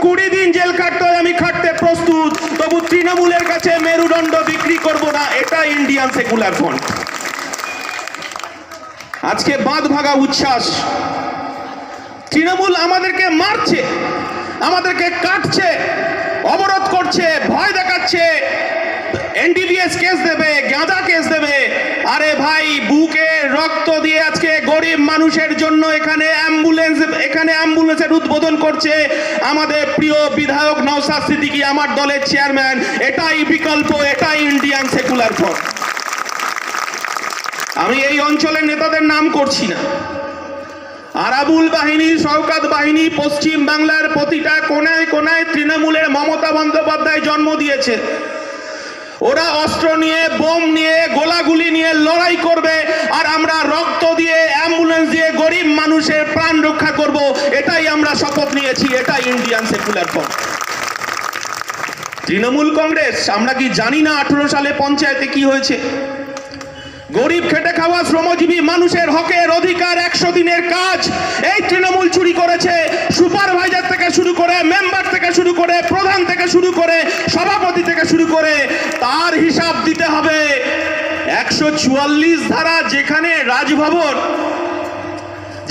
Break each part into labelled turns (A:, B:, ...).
A: 20 দিন জেল খাটতে হয় আমি খাটতে প্রস্তুত, তবু তৃণমূলের কাছে মেরুদণ্ড বিক্রি করব না। এটা ইন্ডিয়ান সেকুলার ফ্রন্ট। আজকে বাঁধ ভাঙা উচ্ছ্বাস। তৃণমূল আমাদেরকে মারছে, আমাদেরকে কাটছে, অবরোধ করছে, ভয় দেখাচ্ছে, এনডিপিএস কেস দেবে, গাঁজা কেস দেবে। আরে ভাই, বুকে রক্ত দিয়ে আজকে গরিব মানুষের জন্য এখানে অ্যাম্বুলেন্সের উদ্বোধন করছে আমাদের প্রিয় বিধায়ক নওশাদ সিদ্দিকী, আমার দলের চেয়ারম্যান। এটাই বিকল্প, এটাই ইন্ডিয়ান সেকুলার ফ্রন্ট। আমি এই অঞ্চলের নেতাদের নাম করছি না। আরাবুল বাহিনী, শওকত বাহিনী পশ্চিম বাংলার প্রতিটা কোনায় কোনায় তৃণমূলের মমতা বন্দ্যোপাধ্যায় জন্ম দিয়েছে। ওরা অস্ত্র নিয়ে, বোম নিয়ে, গোলাগুলি নিয়ে লড়াই করবে, আর আমরা রক্ত দিয়ে, অ্যাম্বুলেন্স দিয়ে গরিব মানুষের প্রাণ রক্ষা করব। এটাই আমরা শপথ নিয়েছি, এটাই Indian secular front. Trinamool Congress, আমরা কি জানি না 18 সালে পঞ্চায়েতে কি হয়েছে? গরিব খেটে খাওয়া শ্রমজীবী মানুষের হকের অধিকার, 100 দিনের কাজ এই তৃণমূল চুরি করেছে। সুপারভাইজার থেকে শুরু করে, মেম্বার থেকে শুরু করে, প্রধান থেকে শুরু করে, সভাপতি থেকে শুরু করে, তার হিসাব দিতে হবে। 144 ধারা যেখানে রাজভবন,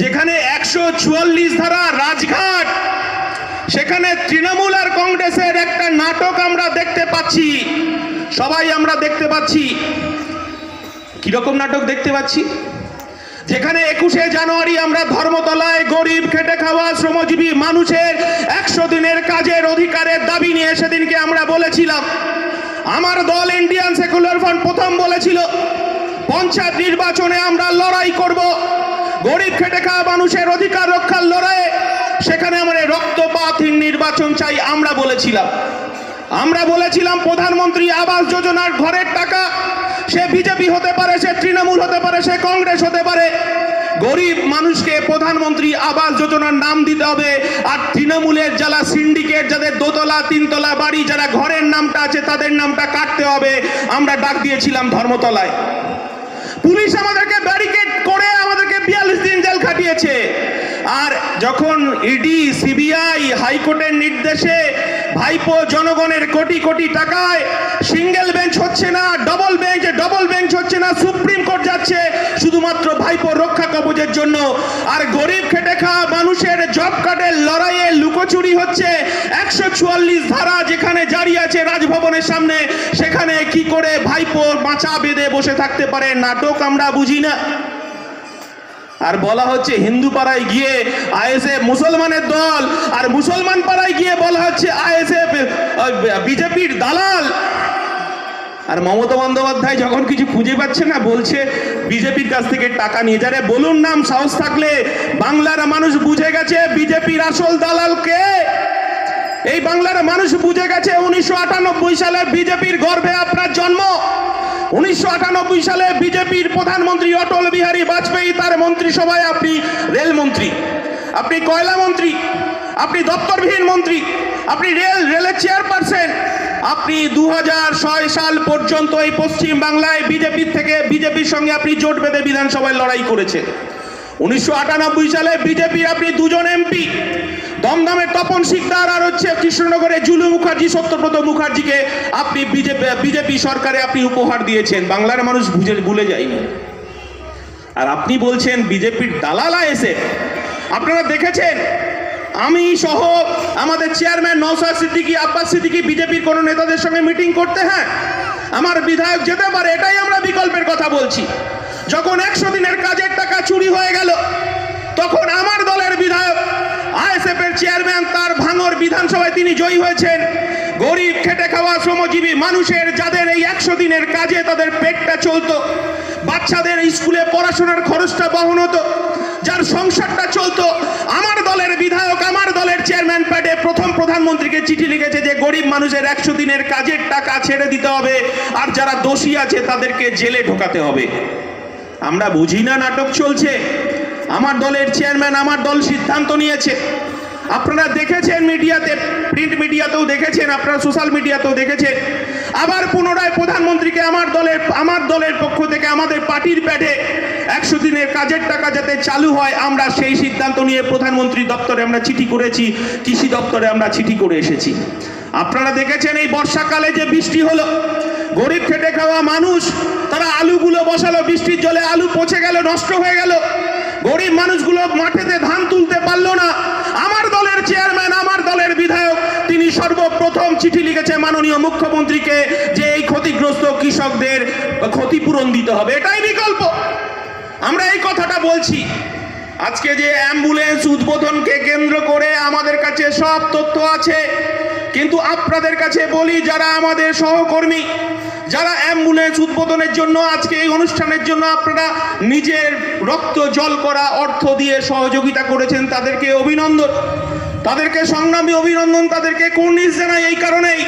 A: যেখানে 144 ধারা রাজঘাট, সেখানে তৃণমূল আর কংগ্রেসের একটা নাটক আমরা দেখতে পাচ্ছি। সবাই আমরা দেখতে পাচ্ছি। কিরকম নাটক দেখতে পাচ্ছি? যেখানে 21শে জানুয়ারি আমরা ধর্মতলায় গরিব খেটে খাওয়া শ্রমজীবী মানুষের 100 দিনের কাজের অধিকারের দাবি নিয়ে সেদিনকে আমরা বলেছিলাম, আমার দল ইন্ডিয়ান সেকুলার ফ্রন্ট প্রথম বলেছিল পঞ্চায়েত নির্বাচনে আমরা লড়াই করব, গরিব খেটে খাওয়া মানুষের অধিকার রক্ষার লড়াই, সেখানে আমরা রক্তপাতহীন নির্বাচন চাই। আমরা বলেছিলাম প্রধানমন্ত্রী আবাস যোজনার ঘরের টাকা, সে বিজেপি হতে পারে, সে তৃণমূল হতে পারে, সে কংগ্রেস হতে পারে, গরিব মানুষকে প্রধানমন্ত্রী আবাস যোজনার নাম দিতে হবে। আর তৃণমূলের যারা সিন্ডিকেট, যাদের দোতলা তিনতলা বাড়ি, যারা ঘরের নামটা আছে, তাদের নামটা কাটতে হবে। আমরা ডাক দিয়েছিলাম ধর্মতলায়। পুলিশ আমাদেরকে ব্যারিকেড করে আমাদেরকে 42 দিন জেল খাটিয়েছে। আর যখন ইডি, সিবিআই, হাইকোর্টের নির্দেশে ভাইপো জনগণের কোটি কোটি টাকায় সিঙ্গেল বেঞ্চ হচ্ছে না, ডবল বেঞ্চ হচ্ছে না, সুপ্রিম কোর্ট যাচ্ছে শুধুমাত্র ভাইপো রক্ষা কবচের জন্য। আর গরিব খেটে খাওয়া মানুষের জব কার্ডের লড়াইয়ে লুকোচুরি হচ্ছে। 144 ধারা যেখানে জারি আছে রাজভবনের সামনে, সেখানে কি করে ভাইপো মাচা বেঁধে বসে থাকতে পারে? নাটক আমরা বুঝি না। আর বলা হচ্ছে হিন্দু পাড়ায় গিয়ে আইএসএফ মুসলমানের দল, আর মুসলমান পাড়ায় গিয়ে বলা হচ্ছে আইএসএফ বিজেপির দালাল। আর মমতা বন্দ্যোপাধ্যায় যখন কিছু খুঁজে পাচ্ছে না, বলছে বিজেপির কাছ থেকে টাকা নিয়ে যারে। বলুন নাম সাহস থাকলে, বাংলার মানুষ বুঝে গেছে বিজেপির আসল দালাল কে। এই বাংলার মানুষ বুঝে গেছে 1998 সালে বিজেপির গর্ভে আপনার জন্ম। 1998 সালে বিজেপির প্রধানমন্ত্রী অটল বিহারী বাজপেয়ী, তার মন্ত্রিসভায় আপনি রেলমন্ত্রী, আপনি কয়লা মন্ত্রী, আপনি দপ্তরবিহীন মন্ত্রী, আপনি রেলের চেয়ারপারসন। আপনি 2006 সাল পর্যন্ত এই পশ্চিম বাংলায় বিজেপির সঙ্গে আপনি জোট বেঁধে বিধানসভায় লড়াই করেছেন। 1998 সালে বিজেপির আপনি 2জন এমপি, দমদমের তপন শিকদার আর হচ্ছে কৃষ্ণনগরের জুলু মুখার্জি, সত্যব্রত মুখার্জিকে আপনি বিজেপি সরকারে আপনি উপহার দিয়েছেন। বাংলার মানুষ ভুলে যায়নি। আর আপনি বলছেন বিজেপির দালালা এসে। আপনারা দেখেছেন আমি সহ আমাদের চেয়ারম্যান নওশাদ সিদ্দিকী, আব্বাস সিদ্দিকী বিজেপির কোনো নেতাদের সঙ্গে মিটিং করতে, হ্যাঁ আমার বিধায়ক যেতে পারে, এটাই আমরা বিকল্পের কথা বলছি। যখন 100 দিনের কাজের টাকা চুরি হয়ে গেল, তখন আমার দলের বিধায়ক আইএসএফ এর চেয়ারম্যান, তার ভাঙড় বিধানসভায় তিনি জয়ী হয়েছেন। গরিব খেটে খাওয়া শ্রমজীবী মানুষের, যাদের এই 100 দিনের কাজে তাদের পেটটা চলতো, বাচ্চাদের স্কুলে পড়াশোনার খরচটা বহন হতো, যার সংসারটা চলতো, আমার দলের বিধায়ক, আমার দলের চেয়ারম্যান প্যাডে প্রথম প্রধানমন্ত্রীকে চিঠি লিখেছে যে গরিব মানুষের 100 দিনের কাজের টাকা ছেড়ে দিতে হবে, আর যারা দোষী আছে তাদেরকে জেলে ঢোকাতে হবে। আমরা বুঝি না নাটক চলছে। আমার দলের চেয়ারম্যান, আমার দল সিদ্ধান্ত নিয়েছে। আপনারা দেখেছেন মিডিয়াতে, প্রিন্ট মিডিয়া তো মিডিয়াতেও দেখেছেন, আপনারা সোশ্যাল মিডিয়াতেও দেখেছেন, আবার পুনরায় প্রধানমন্ত্রীকে আমার দলের পক্ষ থেকে আমাদের পার্টির প্যাডে 100 দিনের কাজের টাকা যাতে চালু হয়, আমরা সেই সিদ্ধান্ত নিয়ে প্রধানমন্ত্রী দপ্তরে আমরা চিঠি করেছি, কৃষি দপ্তরে আমরা চিঠি করে এসেছি। আপনারা দেখেছেন এই বর্ষাকালে যে বৃষ্টি হলো, গরিব খেটে খাওয়া মানুষ তারা আলুগুলো বসালো, বৃষ্টির জলে আলু পচে গেল, নষ্ট হয়ে গেল, গরিব মানুষগুলো মাঠেতে ধান তুলতে পারলো না। আমার দলের চেয়ারম্যান, আমার দলের বিধায়ক, তিনি সর্বপ্রথম চিঠি লিখেছে মাননীয় মুখ্যমন্ত্রীকে যে এই ক্ষতিগ্রস্ত কৃষকদের ক্ষতিপূরণ দিতে হবে, এটাই বিকল্প। আমরা এই কথাটা বলছি। আজকে যে অ্যাম্বুলেন্স উদ্বোধনকে কেন্দ্র করে আমাদের কাছে সব তথ্য আছে, কিন্তু আপনাদের কাছে বলি, যারা আমাদের সহকর্মী, যারা অ্যাম্বুলেন্স উদ্বোধনের জন্য আজকে এই অনুষ্ঠানের জন্য আপনারা নিজের রক্ত জল করা অর্থ দিয়ে সহযোগিতা করেছেন, তাদেরকে অভিনন্দন, তাদেরকে সংগ্রামী অভিনন্দন, তাদেরকে কুর্নিশ জানাই এই কারণেই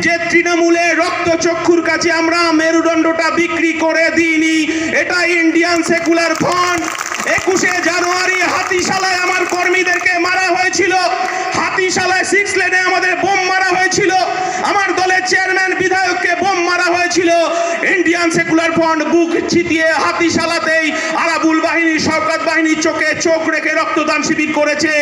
A: যে তৃণমূলের রক্তচক্ষুর কাছে আমরা মেরুদণ্ডটা বিক্রি করে দিইনি। এটা ইন্ডিয়ান সেকুলার ফ্রন্ট। 21শে জানুয়ারি হাতিশালায় আমার কর্মীদেরকে মারা হয়েছিল, হাতিশালায় 6 লেনে আমাদের বোম মারা হয়েছিল, আমার দলের চেয়ারম্যান বিধায়ককে বোম মারা হয়েছিল। ইন্ডিয়ান সেকুলার ফ্রন্ট বুক ছিটিয়ে হাতিশালাতেই আরাবুল বাহিনী, শওকত বাহিনীর চোখে চোখ রেখে রক্তদান শিবির করেছে।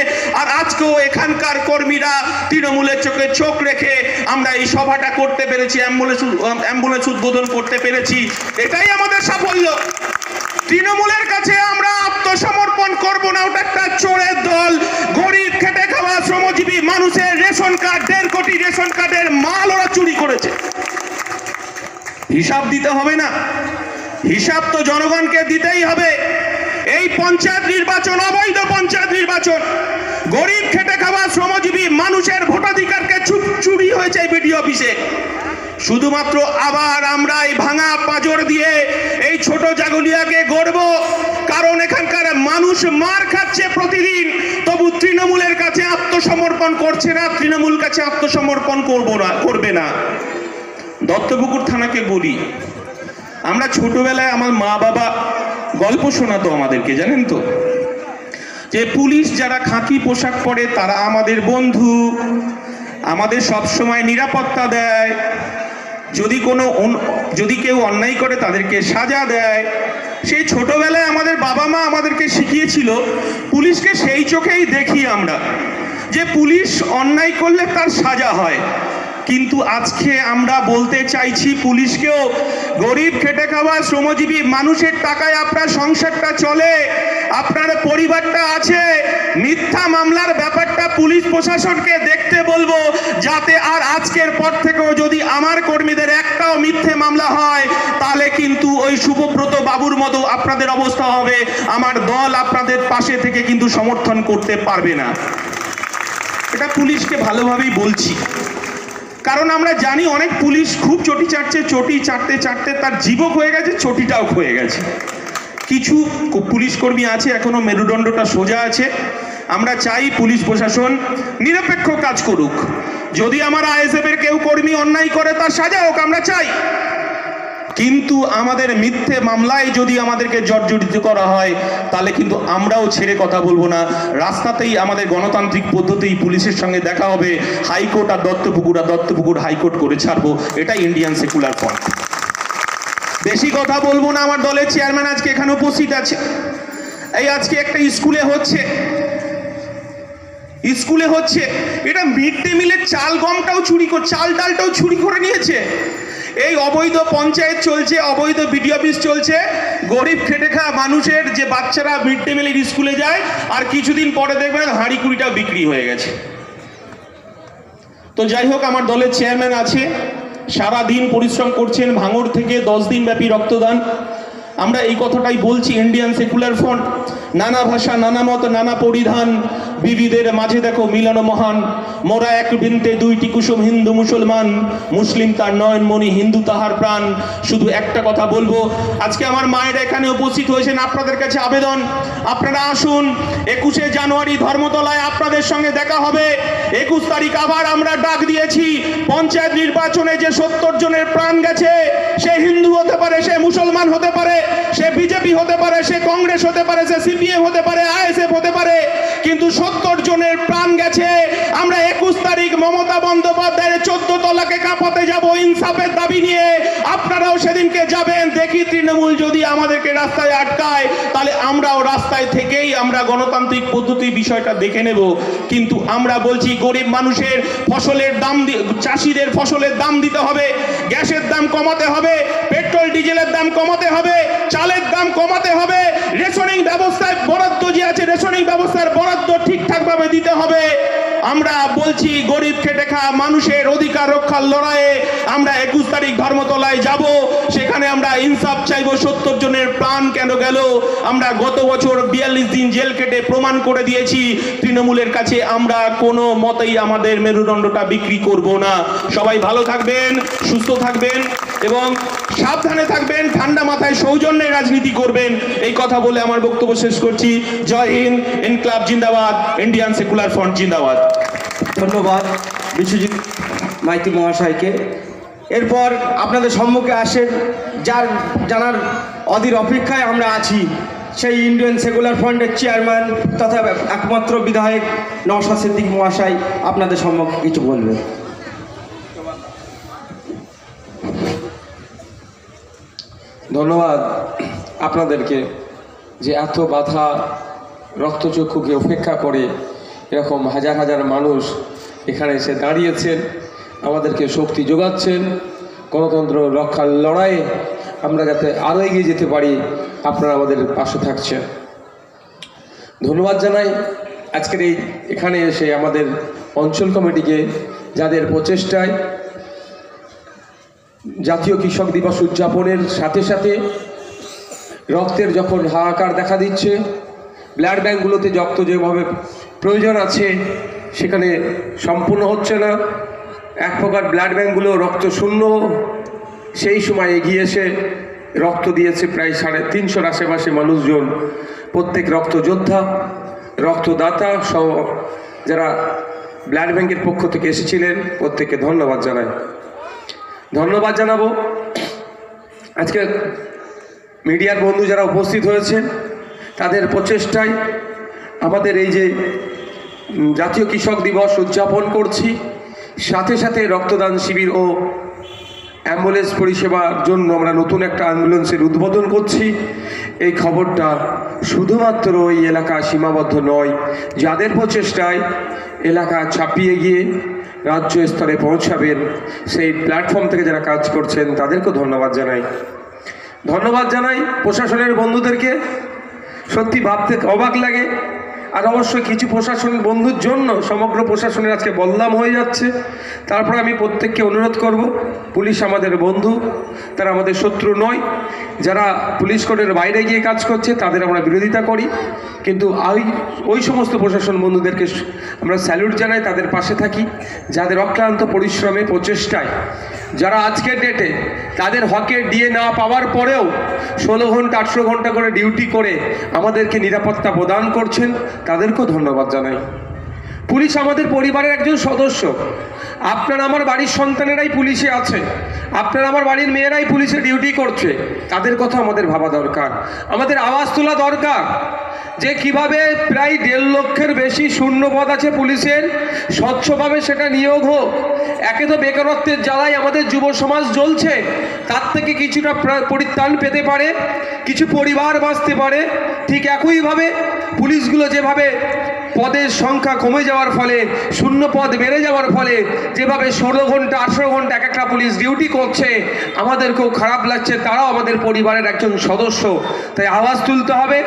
A: আর আজকেও এখানকার কর্মীরা তৃণমূলের চোখে চোখ রেখে আমরা এই সভাটা করতে পেরেছি, অ্যাম্বুলেন্স উদ্বোধন করতে পেরেছি, এটাই আমাদের সাফল্য। তৃণমূলের কাছে আমরা আত্মসমর্পণ করব না, ওটা একটা চোরের দল। গরিব খেটে খাওয়া শ্রমজীবী মানুষের রেশন কার্ড, 1.5 কোটি রেশন কার্ডের মাল ওরা চুরি করেছে। হিসাব দিতে হবে না? হিসাব তো জনগণকে দিতেই হবে। এই পঞ্চায়েত নির্বাচন অবৈধ পঞ্চায়েত নির্বাচন, গরিব খেটে খাওয়া শ্রমজীবী মানুষের ভোটাধিকারকে চুরি হয়েছে এই বিডিও অফিসে। শুধুমাত্র আবার আমরা এই ভাঙা পাজর দিয়ে এই ছোট জাগুলিয়াকে গড়ব, কারণ এখানকার মানুষ মার খাচ্ছে প্রতিদিন, তবু তৃণমূলের কাছে আত্মসমর্পণ করছে না, তৃণমূল কাছে আত্মসমর্পণ করবে না। দত্তপুকুর থানাকে বলি, আমরা ছোটবেলায় আমার মা বাবা গল্প শোনাতো আমাদেরকে, জানেন তো, যে পুলিশ যারা খাকি পোশাক পরে তারা আমাদের বন্ধু, আমাদের সব সময় নিরাপত্তা দেয়, যদি কেউ অন্যায় করে তাদেরকে সাজা দেয়। সেই ছোটবেলায় আমাদের বাবা মা আমাদেরকে শিখিয়েছিল, পুলিশকে সেই চোখেই দেখি আমরা, যে পুলিশ অন্যায় করলে তার সাজা হয়। কিন্তু আজকে আমরা বলতে চাইছি, পুলিশকেও গরিব খেটে খাওয়া শ্রমজীবী মানুষের টাকায় আপনার সংসারটা চলে, আপনার পরিবারটা আছে। মিথ্যা মামলার ব্যাপারটা পুলিশ প্রশাসনকে দেখতে বলবো, যাতে আর আজকের পর থেকেও যদি আমার কর্মীদের একটাও মিথ্যে মামলা হয়, তাহলে কিন্তু ওই শুভব্রত বাবুর মতো আপনাদের অবস্থা হবে। আমার দল আপনাদের পাশে থেকে কিন্তু সমর্থন করতে পারবে না। এটা পুলিশকে ভালোভাবেই বলছি, কারণ আমরা জানি অনেক পুলিশ খুব চটি চাটছে, চটি চাটতে চাটতে তার জীবক হয়ে গেছে, চটিটাও ক্ষয়ে গেছে। কিছু পুলিশ কর্মী আছে এখনো মেরুদণ্ডটা সোজা আছে। আমরা চাই পুলিশ প্রশাসন নিরপেক্ষ কাজ করুক। যদি আমার আইএসএফ এর কেউ কর্মী অন্যায় করে তার সাজা হোক, আমরা চাই। কিন্তু আমাদের মিথ্যে মামলায় যদি আমাদেরকে জর্জরিত করা হয়, তাহলে কিন্তু আমরাও ছেড়ে কথা বলবো না। রাস্তাতেই আমাদের গণতান্ত্রিক পদ্ধতিই পুলিশের সঙ্গে দেখা হবে, হাইকোর্ট আর দত্তপুকুর হাইকোর্ট করে ছাড়বো। এটাই ইন্ডিয়ান সেকুলার ফ্রন্ট। বেশি কথা বলবো না। আমার দলের চেয়ারম্যান আজকে এখানে উপস্থিত আছে। এই আজকে একটা স্কুলে হচ্ছে, এটা মিড ডে মিলের চাল গমটাও চাল ডালটাও চুরি করে নিয়েছে। এই অবৈধ পঞ্চায়েত চলছে, অবৈধ বিডিও অফিস চলছে। গরিব খেটে খাওয়া মানুষের যে বাচ্চারা মিড ডে মিলের স্কুলে যায়, আর কিছুদিন পরে দেখবেন হাঁড়ি কুড়িটাও বিক্রি হয়ে গেছে। তো যাই হোক, আমার দলের চেয়ারম্যান আছে, সারা দিন পরিশ্রম করছেন, ভাঙড় থেকে 10 দিন ব্যাপী রক্তদান। আমরা এই কথাটাই বলছি, ইন্ডিয়ান সেকুলার ফ্রন্ট। নানা ভাষা, নানা মত, নানা পরিধান, বিবিধের মাঝে দেখো মিলন মহান। মোরা এক বৃন্তে দুইটি কুসুম, হিন্দু মুসলমান, মুসলিম তার নয়নমণি, হিন্দু তাহার প্রাণ। শুধু একটা কথা বলবো, আজকে আমার মায়েরা এখানে উপস্থিত হয়েছেন, আপনাদের কাছে আবেদন, আপনারা আসুন। 21শে জানুয়ারি ধর্মতলায় আপনাদের সঙ্গে দেখা হবে। 21 তারিখ আবার আমরা ডাক দিয়েছি, পঞ্চায়েত নির্বাচনে যে 70 জনের প্রাণ গেছে, সে হিন্দু হতে পারে, সে মুসলমান হতে পারে, সে বিজেপি হতে পারে, সে কংগ্রেস হতে পারে, সে সিপি সিপিএম হতে পারে, আইএসএফ হতে পারে, কিন্তু 70 জনের প্রাণ গেছে। আমরা 21 তারিখ মমতা বন্দ্যোপাধ্যায়ের 14 তলাকে কাঁপাতে যাব ইনসাফের দাবি নিয়ে। আপনারাও সেদিনকে যাবেন। দেখি তৃণমূল যদি আমাদেরকে রাস্তায় আটকায়, তাহলে আমরাও রাস্তায় থেকেই আমরা গণতান্ত্রিক পদ্ধতি বিষয়টা দেখে নেব। কিন্তু আমরা বলছি গরিব মানুষের ফসলের দাম, চাষিদের ফসলের দাম দিতে হবে, গ্যাসের দাম কমাতে হবে, পেট্রোল ডিজেলের দাম কমাতে হবে, চালের দাম কমাতে হবে, রেশনিং ব্যবস্থায় বরাদ্দ যে আছে রেশনিং ব্যবস্থার বরাদ্দ ঠিকঠাকভাবে দিতে হবে। আমরা বলছি গরিব খেটে খাওয়া মানুষের অধিকার রক্ষার লড়াইয়ে আমরা 21 তারিখ ধর্মতলায় যাব। সেখানে আমরা ইনসাফ চাইব। 70 জনের প্রাণ কেন গেল? আমরা গত বছর 42 দিন জেল কেটে প্রমাণ করে দিয়েছি তৃণমূলের কাছে আমরা কোনো মতেই আমাদের মেরুদণ্ডটা বিক্রি করব না। সবাই ভালো থাকবেন, সুস্থ থাকবেন এবং সাবধানে থাকবেন, ঠান্ডা মাথায় সৌজন্যের রাজনীতি করবেন। এই কথা বলে আমার বক্তব্য শেষ করছি। জয় হিন্দ, ইনকলাব জিন্দাবাদ, ইন্ডিয়ান সেকুলার ফ্রন্ট জিন্দাবাদ।
B: ধন্যবাদ বিশ্বজিৎ মাইতি মহাশয়কে। এরপর আপনাদের সম্মুখে আসেন, যার জানার অধীর অপেক্ষায় আমরা আছি, সেই ইন্ডিয়ান সেকুলার ফ্রন্টের চেয়ারম্যান তথা একমাত্র বিধায়ক নওশাদ সিদ্দিকী মহাশয় আপনাদের সম্মুখে কিছু বলবেন।
C: ধন্যবাদ আপনাদেরকে যে এত বাধা রক্তচক্ষুকে উপেক্ষা করে এরকম হাজার হাজার মানুষ এখানে এসে দাঁড়িয়েছেন, আমাদেরকে শক্তি যোগাচ্ছেন। গণতন্ত্র রক্ষার লড়াইয়ে আমরা যাতে আরও এগিয়ে যেতে পারি, আপনারা আমাদের পাশে থাকছেন। ধন্যবাদ জানাই আজকের এখানে এসে আমাদের অঞ্চল কমিটিকে, যাদের প্রচেষ্টায় জাতীয় কৃষক দিবস উদযাপনের সাথে সাথে রক্তের যখন হাহাকার দেখা দিচ্ছে, ব্লাড ব্যাঙ্কগুলোতে রক্ত যেভাবে প্রয়োজন আছে সেখানে সম্পূর্ণ হচ্ছে না, এক প্রকার ব্লাড ব্যাঙ্কগুলো রক্ত শূন্য, সেই সময় এগিয়ে এসে রক্ত দিয়েছে প্রায় 350-র আশেপাশে মানুষজন। প্রত্যেক রক্তযোদ্ধা, রক্তদাতা সহ যারা ব্লাড ব্যাঙ্কের পক্ষ থেকে এসেছিলেন প্রত্যেককে ধন্যবাদ জানাই। ধন্যবাদ জানাবো আজকে মিডিয়ার বন্ধু যারা উপস্থিত হয়েছেন, তাদের প্রচেষ্টায় আমাদের এই যে জাতীয় কৃষক দিবস উদযাপন করছি, সাথে সাথে রক্তদান শিবির ও অ্যাম্বুলেন্স পরিষেবার জন্য আমরা নতুন একটা অ্যাম্বুলেন্সের উদ্বোধন করছি। এই খবরটা শুধুমাত্র ওই এলাকা সীমাবদ্ধ নয়, যাদের প্রচেষ্টায় এলাকা ছাপিয়ে গিয়ে রাজ্য স্তরে পৌঁছাবেন, সেই প্ল্যাটফর্ম থেকে যারা কাজ করছেন তাদেরকেও ধন্যবাদ জানাই। ধন্যবাদ জানাই প্রশাসনের বন্ধুদেরকে। সত্যি ভাবতে অবাক লাগে, আর অবশ্যই কিছু প্রশাসনের বন্ধুর জন্য সমগ্র প্রশাসনের আজকে বদনাম হয়ে যাচ্ছে। তারপরে আমি প্রত্যেককে অনুরোধ করব, পুলিশ আমাদের বন্ধু, তারা আমাদের শত্রু নয়। যারা পুলিশ কোডের বাইরে গিয়ে কাজ করছে তাদের আমরা বিরোধিতা করি, কিন্তু ওই সমস্ত প্রশাসন বন্ধুদেরকে আমরা স্যালুট জানাই, তাদের পাশে থাকি, যাদের অক্লান্ত পরিশ্রমে প্রচেষ্টায় যারা আজকের ডেটে তাদের হকের ডিএ না পাওয়ার পরেও 16 ঘন্টা 18 ঘন্টা করে ডিউটি করে আমাদেরকে নিরাপত্তা প্রদান করছেন, তাদেরকেও ধন্যবাদ জানাই। পুলিশ আমাদের পরিবারের একজন সদস্য। আপনার আমার বাড়ির সন্তানেরাই পুলিশে আছে, আপনার আমার বাড়ির মেয়েরাই পুলিশে ডিউটি করছে, তাদের কথা আমাদের ভাবা দরকার। আমাদের আওয়াজ তোলা দরকার যে কিভাবে প্রায় 1.5 লক্ষের বেশি শূন্যপদ আছে পুলিশের, স্বচ্ছভাবে সেটা নিয়োগ হোক। একে তো বেকারত্বের জ্বালায় আমাদের যুব সমাজ জ্বলছে, তার থেকে কিছুটা পরিত্রাণ পেতে পারে, কিছু পরিবার বাঁচতে পারে। ঠিক একইভাবে পুলিশগুলো যেভাবে পদের সংখ্যা কমে যাওয়ার ফলে, শূন্য পদ বেড়ে যাওয়ার ফলে যেভাবে 16 ঘন্টা 18 ঘন্টা এক একটা পুলিশ ডিউটি করছে, আমাদেরকেও খারাপ লাগছে, তারাও আমাদের পরিবারের একজন সদস্য। তাই আওয়াজ তুলতে হবে,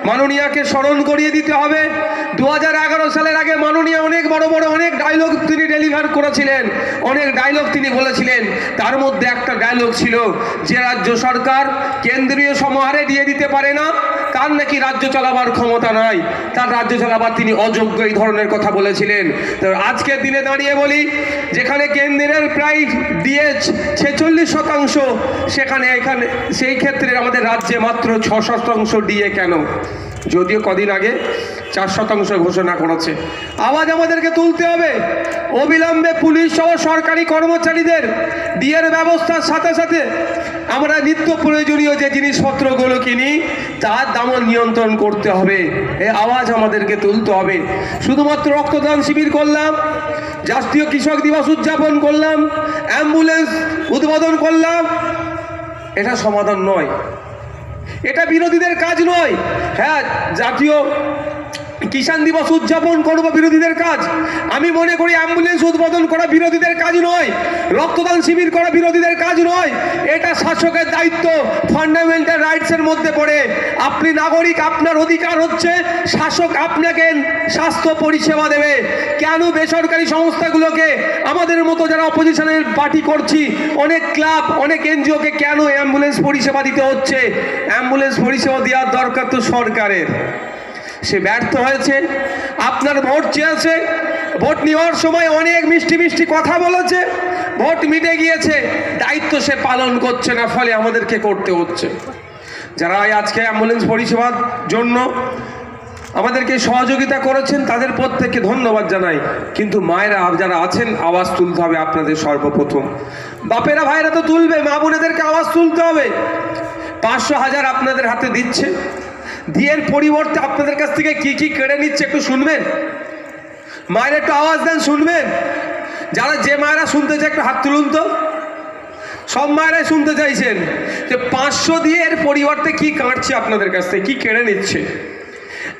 C: মাননীয়াকে স্মরণ করিয়ে দিতে হবে। 2011 সালের আগে মাননীয়া অনেক বড় বড় অনেক ডায়লগ তিনি ডেলিভার করেছিলেন, অনেক ডায়লগ তিনি বলেছিলেন। তার মধ্যে একটা ডায়লগ ছিল যে রাজ্য সরকার কেন্দ্রীয় সমাহারে দিয়ে দিতে পারে না, তার নাকি রাজ্য চালাবার ক্ষমতা নাই, তার রাজ্য চালাবার তিনি অযোগ্য, এই ধরনের কথা বলেছিলেন। তো আজকের দিনে দাঁড়িয়ে বলি, যেখানে কেন্দ্রের প্রায় ডিএ 46%, সেখানে এখানে সেই ক্ষেত্রে আমাদের রাজ্যে মাত্র 6% ডিএ। কেন? যদিও কদিন আগে 4% ঘোষণা করেছে। আওয়াজ আমাদেরকে তুলতে হবে। অবিলম্বে পুলিশ সহ সরকারি কর্মচারীদের ডিএর ব্যবস্থার সাথে সাথে আমরা নিত্য প্রয়োজনীয় যে জিনিসপত্রগুলো কিনি তার দামও নিয়ন্ত্রণ করতে হবে। এই আওয়াজ আমাদেরকে তুলতে হবে। শুধুমাত্র রক্তদান শিবির করলাম, জাতীয় কৃষক দিবস উদযাপন করলাম, অ্যাম্বুলেন্স উদ্বোধন করলাম, এটা সমাধান নয়, এটা বিরোধীদের কাজ নয়। হ্যাঁ, জাতীয় কিষাণ দিবস উদযাপন করব বিরোধীদের কাজ। আমি মনে করি অ্যাম্বুলেন্স উদ্বোধন করা বিরোধীদের কাজ নয়, রক্তদান শিবির করা বিরোধীদের কাজ নয়। এটা শাসকের দায়িত্ব, ফান্ডামেন্টাল রাইটসের মধ্যে পড়ে। আপনি নাগরিক, আপনার অধিকার হচ্ছে শাসক আপনাকে স্বাস্থ্য পরিষেবা দেবে। কেন বেসরকারি সংস্থাগুলোকে, আমাদের মতো যারা অপোজিশনের পার্টি করছি, অনেক ক্লাব, অনেক এনজিওকে কেন অ্যাম্বুলেন্স পরিষেবা দিতে হচ্ছে? অ্যাম্বুলেন্স পরিষেবা দেওয়ার দরকার তো সরকারের। সে ব্যর্থ হয়েছে। আপনার ভোট চেয়েছে, ভোট নেওয়ার সময় অনেক মিষ্টি মিষ্টি কথা বলেছে, ভোট মিটে গিয়েছে, দায়িত্ব সে পালন করছে না, ফলে আমাদেরকে করতে হচ্ছে। যারা আজকে অ্যাম্বুলেন্স পরিষেবার জন্য আমাদেরকে সহযোগিতা করেছেন তাদের প্রত্যেককে ধন্যবাদ জানাই। কিন্তু মায়েরা যারা আছেন, আওয়াজ তুলতে হবে আপনাদের সর্বপ্রথম। বাপেরা ভাইরা তো তুলবে, মা বোনেদেরকে আওয়াজ তুলতে হবে। 500,000 আপনাদের হাতে দিচ্ছে, দিয়ের পরিবর্তে আপনাদের কাছ থেকে কি কি কেড়ে নিচ্ছে একটু শুনবেন? মায়ের একটু আওয়াজ দেন, শুনবেন? যারা, যে মায়েরা শুনতে চায় একটু হাত তুলুন তো। সব মায়েরাই শুনতে চাইছেন যে 500 দিয়ে এর পরিবর্তে কি কাটছে আপনাদের কাছ থেকে, কি কেড়ে নিচ্ছে।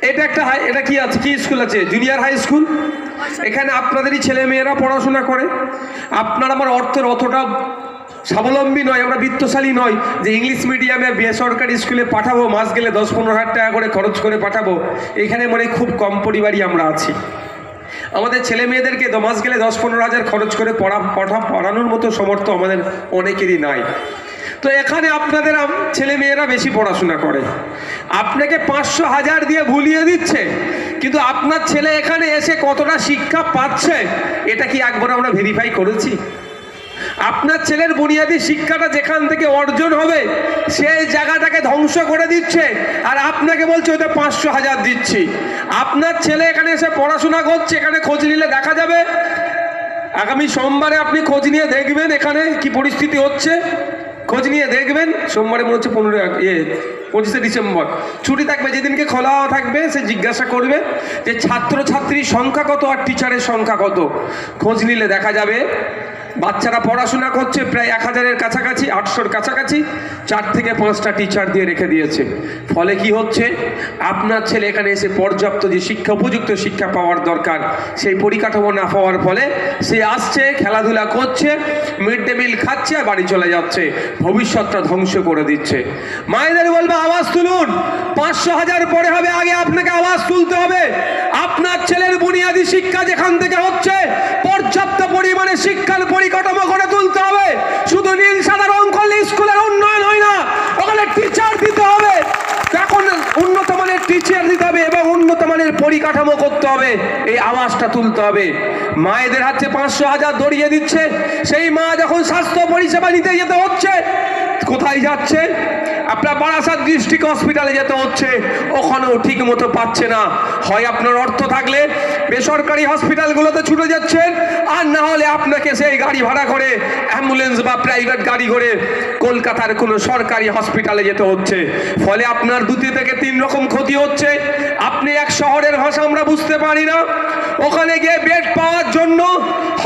C: এটা একটা এটা কি আছে, কি স্কুল আছে? Junior high school. এখানে আপনাদেরই ছেলে মেয়েরা পড়াশোনা করে। আপনার আমার অর্থের অতটা স্বাবলম্বী নয়, আমরা বিত্তশালী নয় যে ইংলিশ মিডিয়ামে বেসরকারি স্কুলে পাঠাবো, মাস গেলে 10-15 হাজার টাকা করে খরচ করে পাঠাবো। এখানে মানে খুব কম পরিবারই আমরা আছি। আমাদের ছেলে মেয়েদেরকে মাস গেলে 10-15 হাজার খরচ করে পড়ানোর মতো সামর্থ্য আমাদের অনেকেরই নাই। তো এখানে আপনাদের ছেলে মেয়েরা বেশি পড়াশোনা করে, আপনাকে 500,000 দিয়ে ভুলিয়ে দিচ্ছে, কিন্তু আপনার ছেলে এখানে এসে কতটা শিক্ষা পাচ্ছে এটা কি একবার আমরা ভেরিফাই করেছি? আপনার ছেলের বুনিয়াদী শিক্ষাটা যেখান থেকে অর্জন হবে সেই জায়গাটাকে ধ্বংস করে দিচ্ছে, আর আপনাকে বলছে ওটা 500,000 দিচ্ছি। আপনার ছেলে এখানে এসে পড়াশোনা করছে, এখানে খোঁজ নিলে দেখা যাবে। আগামী সোমবারে আপনি খোঁজ নিয়ে দেখবেন এখানে কি পরিস্থিতি হচ্ছে, খোঁজ নিয়ে দেখবেন। সোমবারে মনে হচ্ছে 25শে ডিসেম্বর ছুটি থাকবে, যেদিনকে খোলা থাকবে সে জিজ্ঞাসা করবে যে ছাত্রছাত্রীর সংখ্যা কত আর টিচারের সংখ্যা কত। খোঁজ নিলে দেখা যাবে বাচ্চারা পড়াশোনা করছে প্রায় 1000-এর কাছাকাছি, 800-র কাছাকাছি, 4 থেকে 5টা টিচার দিয়ে রেখে দিয়েছে। ফলে কি হচ্ছে, আপনার ছেলে এখানে এসে পর্যাপ্ত যে শিক্ষা, উপযুক্ত শিক্ষা পাওয়ার দরকার সেই পরিকাঠামো না পাওয়ার ফলে সে আসছে, খেলাধুলা করছে, মিড ডে মিল খাচ্ছে আর বাড়ি চলে যাচ্ছে, ভবিষ্যৎটা ধ্বংস করে দিচ্ছে। মায়েদের বলবো আওয়াজ তুলুন। 500,000 পরে হবে, আগে আপনাকে আওয়াজ তুলতে হবে। আপনার ছেলের বুনিয়াদী শিক্ষা যেখান থেকে হচ্ছে পর্যাপ্ত পরিমাণে শিক্ষার পরিকাঠামো করে তুলতে হবে। শুধু নীল সাদা রং করলে স্কুলের উন্নয়ন হয় না, ওখানে টিচার দিতে হবে। এখন উন্নত মানের টিচার দিতে হবে এবং উন্নত মানের পরিকাঠামো করতে হবে। এই আওয়াজটা তুলতে হবে। মায়েদের হাতে 500,000 ধরিয়ে দিচ্ছে, সেই মা যখন স্বাস্থ্য পরিষেবা নিতে যেতে হচ্ছে, কোথায় যাচ্ছে? আপনার বারাসাত ডিস্ট্রিক্ট হসপিটালে যেতে হচ্ছে, ওখানেও ঠিক মতো পাচ্ছে না। হয় আপনার অর্থ থাকলে বেসরকারি হসপিটালগুলোতে ছুটে যাচ্ছেন, আর না হলে আপনাকে সেই গাড়ি ভাড়া করে অ্যাম্বুলেন্স বা প্রাইভেট গাড়ি করে কলকাতার কোনো সরকারি হসপিটালে যেতে হচ্ছে। ফলে আপনার 2 থেকে 3 রকম ক্ষতি হচ্ছে। আপনি এক শহরের ভাষা আমরা বুঝতে পারি না, ওখানে গিয়ে বেড পাওয়ার জন্য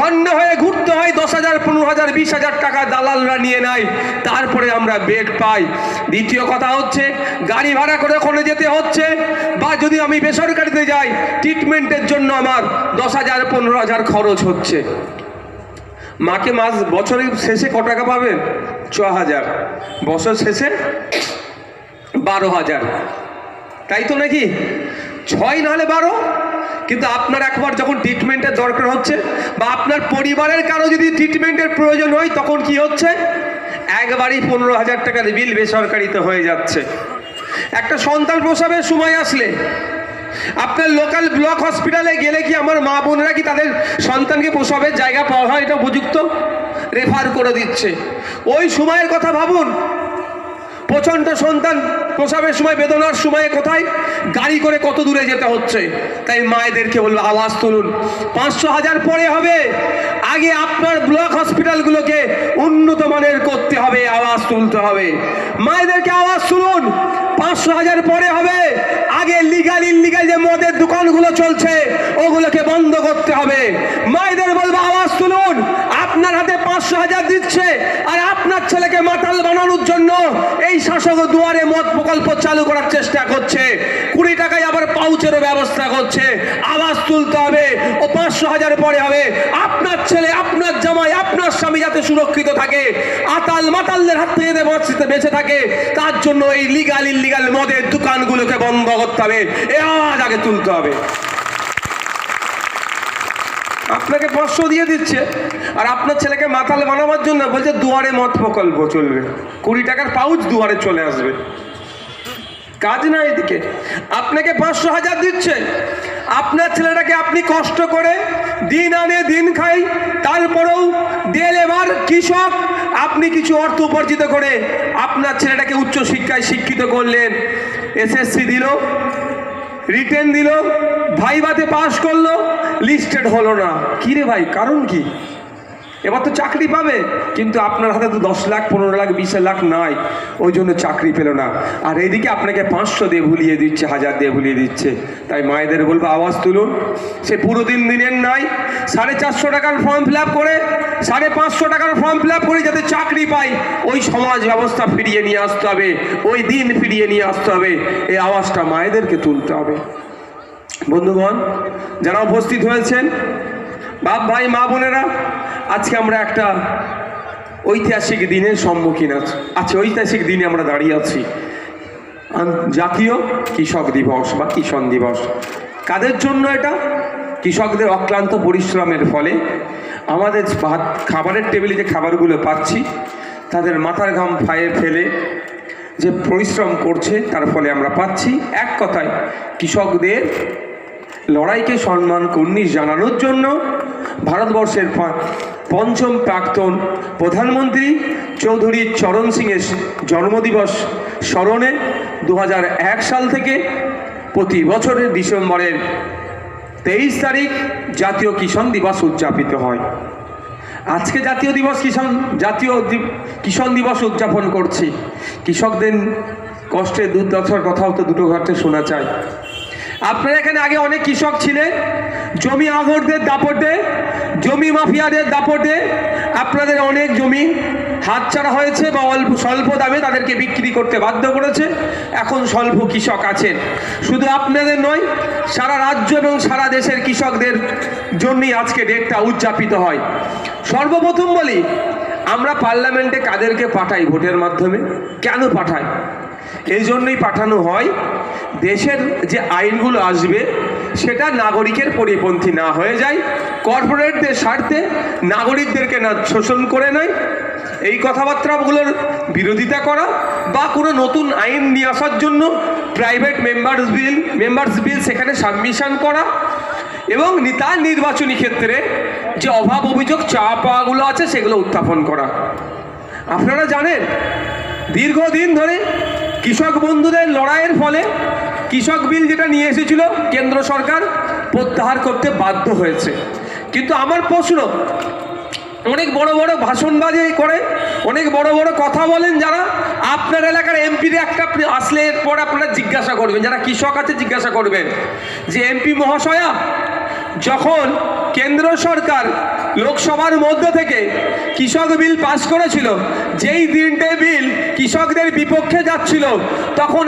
C: হন্য হয়ে ঘুরতে হয়, 10,000, 15,000, 20,000 টাকা দালালরা নিয়ে নেয়, তারপরে আমরা বেড পাই। দ্বিতীয় কথা হচ্ছে গাড়ি ভাড়া করে ওখানে যেতে হচ্ছে, বা যদি আমি বেসরকারিতে যাই ট্রিটমেন্টের জন্য আমার 10,000, 15,000 খরচ হচ্ছে। মাকে বছরের শেষে ক টাকা পাবেন? 6,000। বছর শেষে 12,000, তাই তো নাকি? 6 না হলে 12। কিন্তু আপনার একবার যখন ট্রিটমেন্টের দরকার হচ্ছে, বা আপনার পরিবারের কারো যদি ট্রিটমেন্টের প্রয়োজন হয়, তখন কি হচ্ছে? একবারই 15,000 টাকার বিল বেসরকারিতে হয়ে যাচ্ছে। একটা সন্তান প্রসবের সময় আসলে আপনার লোকাল ব্লক হসপিটালে গেলে কি আমার মা বোনেরা কি তাদের সন্তানকে প্রসবের জায়গা পাওয়া হয় এটা উপযুক্ত? রেফার করে দিচ্ছে। ওই সময়ের কথা ভাবুন, প্রচণ্ড সন্তান প্রসবের সময়, বেদনার সময়ে কোথায় গাড়ি করে কত দূরে যেতে হচ্ছে। তাই মায়েদেরকে বলবো আওয়াজ তুলুন। 500,000 পরে হবে, আগে আপনার ব্লক হসপিটালগুলোকে উন্নত মানের করতে হবে, আওয়াজ তুলতে হবে। মায়েদেরকে আওয়াজ তুলুন। 500,000 পরে হবে, আগে লিগাল ইনলিগাল যে মদের দোকানগুলো চলছে ওগুলোকে বন্ধ করতে হবে। মায়েদের বলবো আওয়াজ তুলুন। আপনার হাতে 500,000 দিচ্ছে আর আপনার ছেলেকে মাতাল বানানোর জন্য এই শাসক দুয়ারে মদ প্রকল্প চালু করার চেষ্টা করছে। 20 টাকায় আবার পাউচেরও ব্যবস্থা করছে। আওয়াজ তুলতে হবে। ও 500,000 পরে হবে। আপনার ছেলে, আপনার জামাই, আপনার স্বামী যাতে সুরক্ষিত থাকে, আতাল মাতালদের হাত থেকে যাতে বেঁচে থাকে, তার জন্য এই লিগাল ইনলিগাল মদের দোকানগুলোকে বন্ধ করতে হবে। এই আওয়াজ আগে তুলতে হবে। আপনাকে 500 দিয়ে দিচ্ছে আর আপনার ছেলেকে মাতাল বানাবার জন্য বলছে দুয়ারে মদ প্রকল্প চলবে। 20 টাকার পাউচ দুয়ারে চলে আসবে। কাজ না এদিকে। আপনাকে 500,000 দিচ্ছে, আপনার ছেলেটাকে আপনি কষ্ট করে দিন আনে দিন খাই, তারপরেও ডে লেবার কৃষক, আপনি কিছু অর্থ উপার্জিত করে আপনার ছেলেটাকে উচ্চ শিক্ষায় শিক্ষিত করলেন। এসএসসি দিল, রিটেন দিল, ভাইভাতে পাস করলো, লিস্টেড হলো না। কি রে ভাই, কারণ কি? এবার তো চাকরি পাবে, কিন্তু আপনার হাতে তো 10 লাখ, 15 লাখ, 20 লাখ নাই, ওই জন্য চাকরি পেল না। আর এইদিকে আপনাকে 500 দিয়ে ভুলিয়ে দিচ্ছে, 1000 দিয়ে ভুলিয়ে দিচ্ছে। তাই মায়েদের বলবো আওয়াজ তুলুন। সে পুরো দিনের নাই, 450 টাকার ফর্ম ফিল আপ করে, 550 টাকার ফর্ম ফিল আপ করে যাতে চাকরি পাই, ওই সমাজ ব্যবস্থা ফিরিয়ে নিয়ে আসতে হবে, ওই দিন ফিরিয়ে নিয়ে আসতে হবে। এই আওয়াজটা মায়েদেরকে তুলতে হবে। বন্ধুগণ, যারা উপস্থিত হয়েছেন, বাপ ভাই মা বোনেরা, আজকে আমরা একটা ঐতিহাসিক দিনের সম্মুখীন আছি। ঐতিহাসিক দিনে আমরা দাঁড়িয়ে আছি। জাতীয় কৃষক দিবস বা কিষাণ দিবস। কাদের জন্য এটা? কৃষকদের অক্লান্ত পরিশ্রমের ফলে আমাদের খাবারের টেবিলে যে খাবারগুলো পাচ্ছি, তাদের মাথার ঘাম পায়ে ফেলে যে পরিশ্রম করছে, তার ফলে আমরা পাচ্ছি। এক কথায় কৃষকদের লড়াইকে সম্মান কুর্নিশ জানানোর জন্য ভারতবর্ষের 5ম প্রাক্তন প্রধানমন্ত্রী চৌধুরী চরণ সিংয়ের জন্মদিবস স্মরণে 2001 সাল থেকে প্রতি বছরের ডিসেম্বরের 23 তারিখ জাতীয় কিষাণ দিবস উদযাপিত হয়। আজকে জাতীয় কিষাণ দিবস উদযাপন করছি। কৃষকদের কষ্টের দুর্দশার কথাও তো দুটো ঘাটে শোনা চাই। আপনার এখানে আগে অনেক কৃষক ছিলেন, জমি আগরদের দাপটে, জমি মাফিয়াদের দাপটে আপনাদের অনেক জমি হাতছাড়া হয়েছে বা স্বল্প দামে তাদেরকে বিক্রি করতে বাধ্য করেছে। এখন স্বল্প কৃষক আছেন। শুধু আপনাদের নয়, সারা রাজ্য এবং সারা দেশের কৃষকদের জন্যই আজকে ডেটটা উদযাপিত হয়। সর্বপ্রথম বলি, আমরা পার্লামেন্টে কাদেরকে পাঠাই ভোটের মাধ্যমে? কেন পাঠাই? এই জন্যই পাঠানো হয়, দেশের যে আইনগুলো আসবে সেটা নাগরিকের পরিপন্থী না হয়ে যায়, কর্পোরেটদের স্বার্থে নাগরিকদেরকে না শোষণ করে নেয়, এই কথাবার্তাগুলোর বিরোধিতা করা বা কোনো নতুন আইন নিয়ে আসার জন্য প্রাইভেট মেম্বার্স বিল সেখানে সাবমিশন করা এবং তার নির্বাচনী ক্ষেত্রে যে অভাব অভিযোগ চাওয়া পাওয়াগুলো আছে সেগুলো উত্থাপন করা। আপনারা জানেন, দীর্ঘদিন ধরে কৃষক বন্ধুদের লড়াইয়ের ফলে কৃষক বিল যেটা নিয়ে এসেছিল কেন্দ্র সরকার প্রত্যাহার করতে বাধ্য হয়েছে। কিন্তু আমার প্রশ্ন, অনেক বড় বড় ভাষণবাজি করে, অনেক বড় বড় কথা বলেন যারা, আপনার এলাকার এমপির একটা আসলে এরপর আপনারা জিজ্ঞাসা করবেন, যারা কৃষক আছে জিজ্ঞাসা করবেন যে এমপি মহাশয়া, যখন কেন্দ্র সরকার লোকসভার মধ্য থেকে কৃষক বিল পাস করেছিল, যেই তিনটে বিল কৃষকদের বিপক্ষে যাচ্ছিল, তখন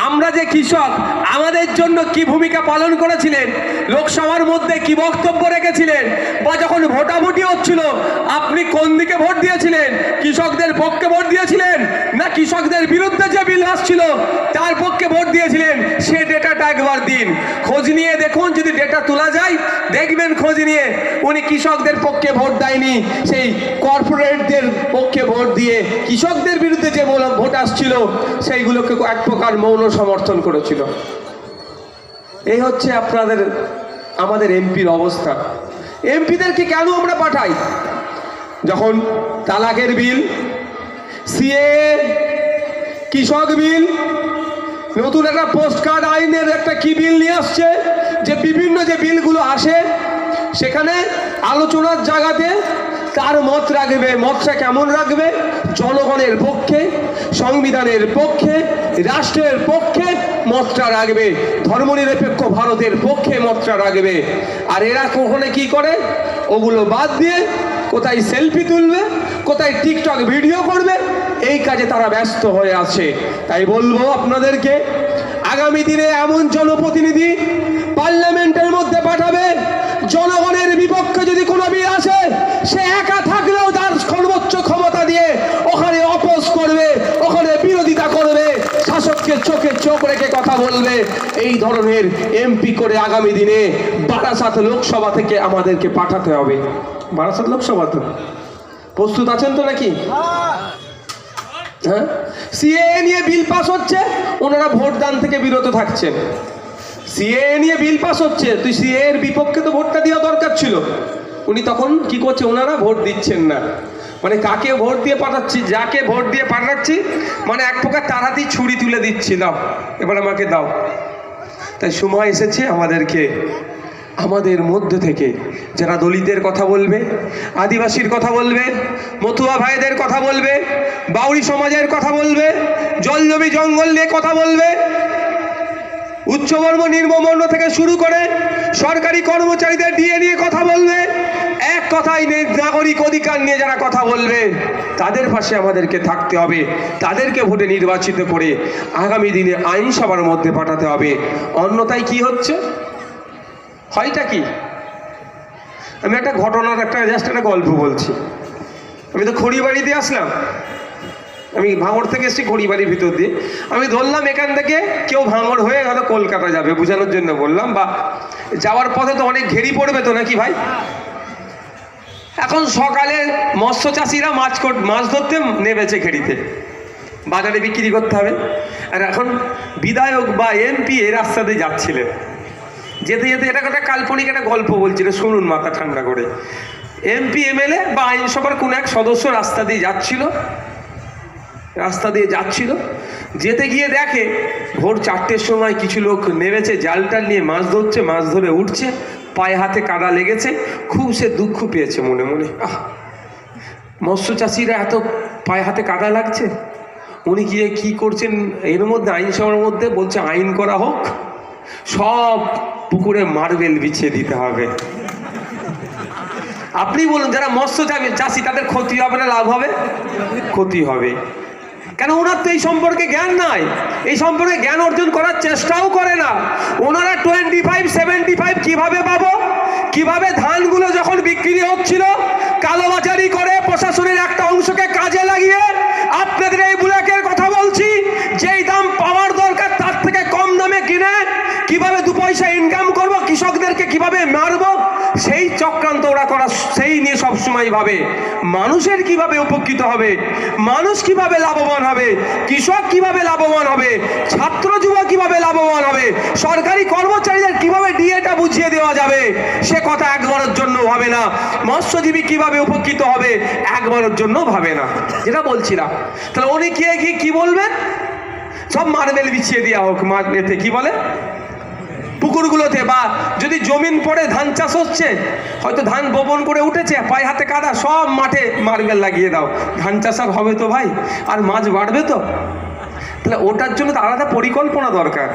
C: আমরা যে কৃষক, আমাদের জন্য কি ভূমিকা পালন করেছিলেন, লোকসভার মধ্যে কি বক্তব্য রেখেছিলেন, বা যখন ভোটাভুটি হচ্ছিল আপনি কোন দিকে ভোট দিয়েছিলেন? কৃষকদের পক্ষে ভোট দিয়েছিলেন না কৃষকদের বিরুদ্ধে যে বিল আসছিল তার পক্ষে ভোট দিয়েছিলেন? সে ডেটাটা একবার দিন, খোঁজ নিয়ে দেখুন। যদি ডেটা তোলা যায় দেখবেন খোঁজ নিয়ে উনি কৃষকদের পক্ষে ভোট দেয়নি, সেই কর্পোরেটদের পক্ষে ভোট দিয়ে কৃষকদের বিরুদ্ধে যে ভোট আসছিল সেইগুলোকে এক প্রকার মৌন সমর্থন করেছিল। এই হচ্ছে আমাদের এমপির অবস্থা। এমপিদেরকে কেন আমরা পাঠাই? যখন তালাকের বিল, সিএ, কৃষক বিল, নতুন একটা পোস্ট কার্ড আইনের একটা কি বিল নিয়ে আসছে, যে বিভিন্ন যে বিলগুলো আসে সেখানে আলোচনার জায়গাতে তার মত রাখবে। মতটা কেমন রাখবে? জনগণের পক্ষে, সংবিধানের পক্ষে, রাষ্ট্রের পক্ষে মতটা রাখবে, ধর্মনিরপেক্ষ ভারতের পক্ষে মতটা রাখবে। আর এরা কখনো কি করে? ওগুলো বাদ দিয়ে কোথায় সেলফি তুলবে, কোথায় টিকটক ভিডিও করবে, এই কাজে তারা ব্যস্ত হয়ে আছে। তাই বলবো আপনাদেরকে, আগামী দিনে এমন জনপ্রতিনিধি পার্লামেন্টের মধ্যে পাঠাবে, জনগণের বিপক্ষে যদি কোনো বিল আসে, সে একা থাকলেও তার সর্বোচ্চ ক্ষমতা দিয়ে ওখানে অপোজ করবে, ওখানে বিরোধিতা করবে, শাসককে চোখে চোখ রেখে কথা বলবে। এই ধরনের এমপি করে আগামী দিনে বারাসাত লোকসভা থেকে আমাদেরকে পাঠাতে হবে। বারাসাত লোকসভা তো প্রস্তুত আছেন তো নাকি? হ্যাঁ, সিএ নিয়ে বিল পাস হচ্ছে, ওনারা ভোট দান থেকে বিরত থাকছেন। সিএ নিয়ে বিল পাস হচ্ছে, তুই সিএ এর বিপক্ষে তো ভোটটা দেওয়া দরকার ছিল। উনি তখন কি করছে? ওনারা ভোট দিচ্ছেন না। মানে কাকে ভোট দিয়ে পাঠাচ্ছি? যাকে ভোট দিয়ে পাঠাচ্ছি মানে এক প্রকার তাড়াতাড়ি ছুরি তুলে দিচ্ছি, দাও এবার আমাকে দাও। তাই সময় এসেছে আমাদেরকে আমাদের মধ্যে থেকে যারা দলিতের কথা বলবে, আদিবাসীর কথা বলবে, মতুয়া ভাইদের কথা বলবে, বাউরি সমাজের কথা বলবে, জল জমি জঙ্গল নিয়ে কথা বলবে, উচ্চবর্ণ নিম্নবর্ণ থেকে শুরু করে সরকারি কর্মচারীদের ডিএ নিয়ে কথা বলবে, এক কথাই নাগরিক অধিকার নিয়ে যারা কথা বলবে, তাদের পাশে আমাদেরকে থাকতে হবে। তাদেরকে ভোটে নির্বাচিত করে আগামী দিনে আইনসভার মধ্যে পাঠাতে হবে। অন্যথায় কি হচ্ছে? হয়টা কি? আমি একটা ঘটনার জাস্ট একটা গল্প বলছি। আমি তো খড়িবাড়ি দিয়ে আসলাম, আমি ভাঙড় থেকে এসেছি খড়িবাড়ির ভিতর দিয়ে। আমি ধরলাম এখান থেকে কেউ ভাঙড় হয়ে হয়তো কলকাতা যাবে, বোঝানোর জন্য বললাম, বা যাওয়ার পথে তো অনেক ঘেরি পড়বে তো নাকি ভাই? এখন সকালে মৎস্য চাষিরা মাছ ধরতে নেমেছে ঘেরিতে, বাজারে বিক্রি করতে হবে। আর এখন বিধায়ক বা এমপি এই রাস্তা দিয়ে যাচ্ছিলেন, যেতে যেতে এটা একটা কাল্পনিক একটা গল্প বলছিল, শুনুন মাথা ঠান্ডা করে। এমপি এমএলএ বা আইনসভার কোনো এক সদস্য রাস্তা দিয়ে যাচ্ছিল, যেতে গিয়ে দেখে ভোর 4টের সময় কিছু লোক নেমেছে, জালটাল নিয়ে মাছ ধরছে, মাছ ধরে উঠছে, পায়ে হাতে কাদা লেগেছে, খুব সে দুঃখ পেয়েছে মনে মনে। মৎস্য চাষিরা এত পায়ে হাতে কাদা লাগছে, উনি গিয়ে কি করছেন এর মধ্যে, আইনসভার মধ্যে বলছে আইন করা হোক, সব পুকুরে মার্বেল বিছিয়ে দিতে হবে। আপনি বলুন, যারা মৎস্য চাষি তাদের ক্ষতি হবে না লাভ হবে? ক্ষতি হবে। কেন? ওনার তো এই সম্পর্কে জ্ঞান নাই, এই সম্পর্কে জ্ঞান অর্জন করার চেষ্টাও করে না। ওনারা 25-75 কিভাবে পাবো, কিভাবে ধানগুলো যখন বিক্রি হচ্ছিল কালোবাজারি করে প্রশাসনের একটা অংশকে কাজে লাগিয়ে আপনাদের এই বুলেকের কথা বলছি, যেই দাম পাওয়ার দরকার তার থেকে কম দামে কিনে কিভাবে 2 পয়সা ইনকাম করব, কৃষকদেরকে কিভাবে মারবো, সেই চক্রান্ত ওরা করা, সেই নিয়ে সবসময় ভাবে। মানুষের কিভাবে উপকৃত হবে, মানুষ কিভাবে লাভবান হবে, কৃষক কিভাবে লাভবান হবে, ছাত্র যুবা কিভাবে লাভবান হবে, সরকারি কর্মচারীদের কিভাবে ডিএটা বুঝিয়ে দেওয়া যাবে, সে কথা একবারের জন্য ভাবে না। মৎস্যজীবী কিভাবে উপকৃত হবে একবারের জন্য ভাবে না। যেটা বলছিলাম, তাহলে উনি কি বলবেন? সব মার্বেল বিছিয়ে দেওয়া হোক, এতে কি বলে পুকুরগুলোতে, বা যদি জমিন পড়ে ধান চাষ হচ্ছে, হয়তো ধান বপন করে উঠেছে, পায়ে হাতে কাদা, সব মাঠে মার্বেল লাগিয়ে দাও, ধান চাষ আর হবে তো ভাই, আর মাছ বাড়বে তো। তাহলে ওটার জন্য তো আলাদা পরিকল্পনা দরকার,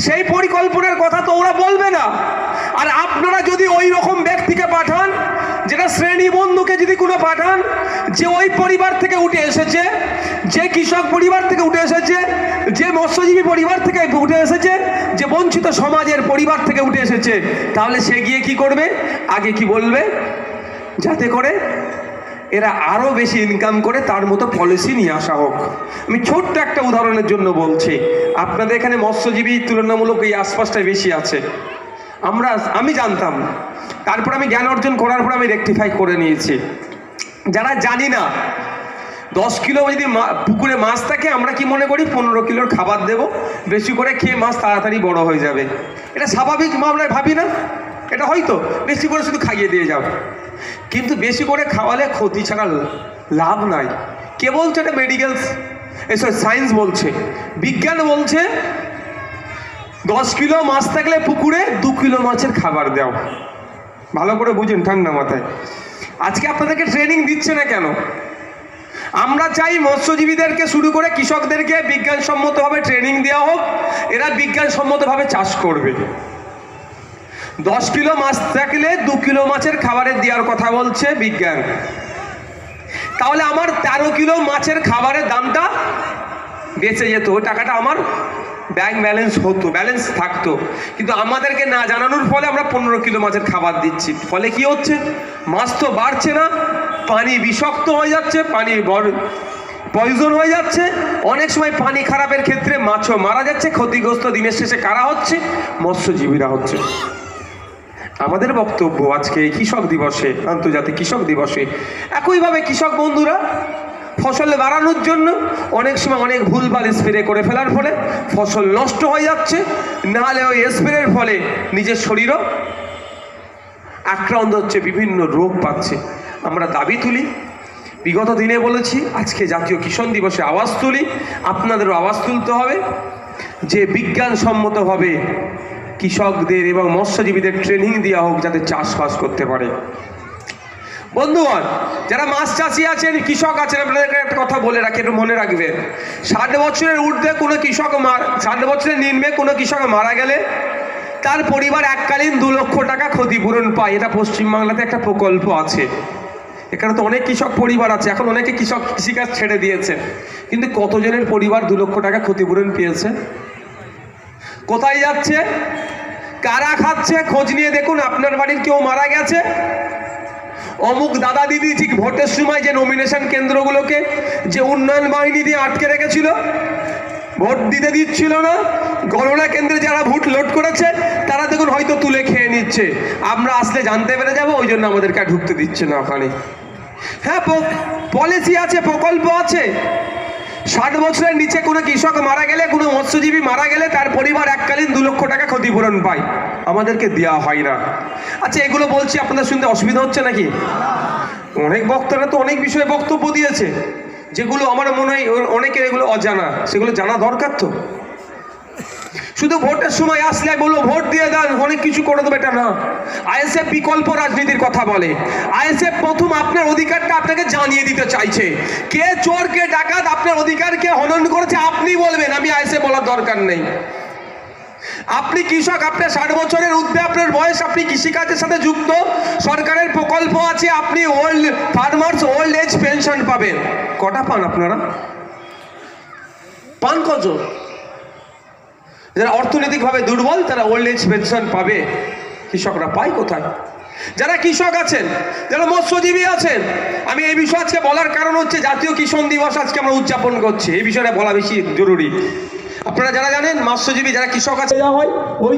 C: সেই পরিকল্পনার কথা তো ওরা বলবে না। আর আপনারা যদি ওই রকম ব্যক্তিকে পাঠান, যেটা শ্রেণী বন্ধুকে যদি কোনো পাঠান, যে ওই পরিবার থেকে উঠে এসেছে, যে কৃষক পরিবার থেকে উঠে এসেছে, যে মৎস্যজীবী পরিবার থেকে উঠে এসেছে, যে বঞ্চিত সমাজের পরিবার থেকে উঠে এসেছে, তাহলে সে গিয়ে কি করবে? আগে কি বলবে? যাতে করে এরা আরো বেশি ইনকাম করে তার মতো পলিসি নিয়ে আসা হোক। আমি ছোট্ট একটা উদাহরণের জন্য বলছি, আপনাদের এখানে মৎস্যজীবী তুলনামূলক এই আশপাশটায় বেশি আছে, আমি জানতাম, তারপর আমি জ্ঞান অর্জন করার পর আমি রেকটিফাই করে নিয়েছি। যারা জানি না, 10 কিলো যদি পুকুরে মাছ থাকে, আমরা কি মনে করি 15 কিলোর খাবার দেব, বেশি করে খেয়ে মাছ তাড়াতাড়ি বড় হয়ে যাবে, এটা স্বাভাবিক মামলায় ভাবি না? এটা হয়তো বেশি করে শুধু খাইয়ে দিয়ে যাও, কিন্তু বেশি করে খাওয়ালে ক্ষতি ছাড়া লাভ নাই। কে বলছে? এটা মেডিকেল সায়েন্স বলছে, বিজ্ঞান বলছে 10 কিলো মাছ থাকলে পুকুরে 2 কিলো মাছের খাবার দাও। ভালো করে বুঝুন ঠান্ডা মাথায়। আজকে আপনাদেরকে ট্রেনিং দিচ্ছে না কেন? আমরা চাই মৎস্যজীবীদেরকে শুরু করে কৃষকদেরকে বিজ্ঞানসম্মতভাবে ট্রেনিং দেওয়া হোক, এরা বিজ্ঞানসম্মতভাবে চাষ করবে। 10 কিলো মাছ থাকলে 2 কিলো মাছের খাবারের দেওয়ার কথা বলছে বিজ্ঞান। তাহলে আমার 13 কিলো মাছের খাবারের দামটা বেঁচে যেত, ওই টাকাটা আমার ব্যাংক ব্যালেন্স হতো, ব্যালেন্স থাকতো। কিন্তু আমাদেরকে না জানানোর ফলে আমরা 15 কিলো মাছের খাবার দিচ্ছি। ফলে কি হচ্ছে? মাছ তো বাড়ছে না, পানি বিষাক্ত হয়ে যাচ্ছে, পানি পয়জন হয়ে যাচ্ছে। অনেক সময় পানি খারাপের ক্ষেত্রে মাছও মারা যাচ্ছে। ক্ষতিগ্রস্ত দিনের শেষে কারা হচ্ছে? মৎস্যজীবীরা হচ্ছে। আমাদের বক্তব্য আজকে এই কৃষক দিবসে, আন্তর্জাতিক কৃষক দিবসে, একইভাবে কৃষক বন্ধুরা ফসল বাড়ানোর জন্য অনেক সময় অনেক ভুলভাল স্প্রে করে ফেলার ফলে ফসল নষ্ট হয়ে যাচ্ছে, নাহলে ওই স্প্রের ফলে নিজের শরীরও আক্রান্ত হচ্ছে, বিভিন্ন রোগ পাচ্ছে। আমরা দাবি তুলি, বিগত দিনে বলেছি, আজকে জাতীয় কিষাণ দিবসে আওয়াজ তুলি, আপনাদেরও আওয়াজ তুলতে হবে যে বিজ্ঞানসম্মতভাবে কৃষকদের এবং মৎস্যজীবীদের ট্রেনিং দেওয়া হোক, যাতে চাষবাস করতে পারে। বন্ধুগণ, যারা মাছ চাষি আছেন, কৃষক আছেন, আপনাদেরকে একটা কথা বলে রাখি, একটু মনে রাখবেন। 60 বছরের ঊর্ধ্বে কোনো কৃষক 60 বছরের নিম্নে কোনো কৃষক মারা গেলে তার পরিবার এককালীন 2 লক্ষ টাকা ক্ষতিপূরণ পায়। এটা পশ্চিমবাংলাতে একটা প্রকল্প আছে। এখানে তো অনেক কৃষক পরিবার আছে, এখন অনেকে কৃষিকাজ ছেড়ে দিয়েছে, কিন্তু কতজনের পরিবার 2 লক্ষ টাকা ক্ষতিপূরণ পেয়েছে? কোথায় যাচ্ছে? কারা খাচ্ছে? খোঁজ নিয়ে দেখুন। আপনার বাড়ির কেউ মারা গেছে, অমুক দাদা দিদি ঠিক ভোটের সময় যে নমিনেশন কেন্দ্রগুলোকে যে উন্নয়ন বাহিনী দিয়ে আটকে রেখেছিল, ভোট দিতে দিচ্ছিল না, গণনা কেন্দ্রে যারা ভোট লোড করেছে তারা দেখুন হয়তো তুলে খেয়ে নিচ্ছে। আমরা আসলে জানতে পেরে যাব, ওই জন্য আমাদেরকে আর ঢুকতে দিচ্ছে না ওখানে। হ্যাঁ, পলিসি আছে, প্রকল্প আছে। 60 বছরের নিচে কোনো কৃষক মারা গেলে, কোনো মৎস্যজীবী মারা গেলে তার পরিবার এককালীন 2 লক্ষ টাকা ক্ষতিপূরণ পায়, আমাদেরকে দেওয়া হয় না। আচ্ছা, এগুলো বলছি, আপনাদের শুনতে অসুবিধা হচ্ছে নাকি? অনেক বক্তারা তো অনেক বিষয়ে বক্তব্য দিয়েছে, যেগুলো আমার মনে হয় অনেকের এগুলো অজানা, সেগুলো জানা দরকার। তো শুধু ভোটের সময় আসলে বলবো ভোট দিয়ে দেন, অনেক কিছু করে দেবে, এটা না। আইএসএফ বিকল্প রাজনীতির কথা বলে। আইএসএফ প্রথম আপনার অধিকারটা আপনাকে জানিয়ে দিতে চাইছে। কে চোর, কে ডাকাত, আপনার অধিকারকে হনন করেছে আপনি বলবেন, আমি আইএসএফ বলার দরকার নেই। আপনি কৃষক, আপনার 60 বছরের ঊর্ধ্বে আপনার বয়স, আপনি কৃষিকাজের সাথে যুক্ত, সরকারের প্রকল্প আছে, আপনি ফার্মার্স ওল্ড এজ পেনশন পাবেন। কটা পান আপনারা? পান কত? যারা অর্থনৈতিকভাবে দুর্বল তারা ওল্ড এজ পেনশন পাবে, কৃষকরা পায় কোথায়? যারা কৃষক আছেন, যারা মৎস্যজীবী আছেন, আমি এই বিষয়ে আজকে বলার কারণ হচ্ছে জাতীয় কিষাণ দিবস আজকে আমরা উদযাপন করছি, এই বিষয়টা বলা বেশি জরুরি। আপনারা যারা জানেন, মৎস্যজীবী যারা কৃষক আছে, ওই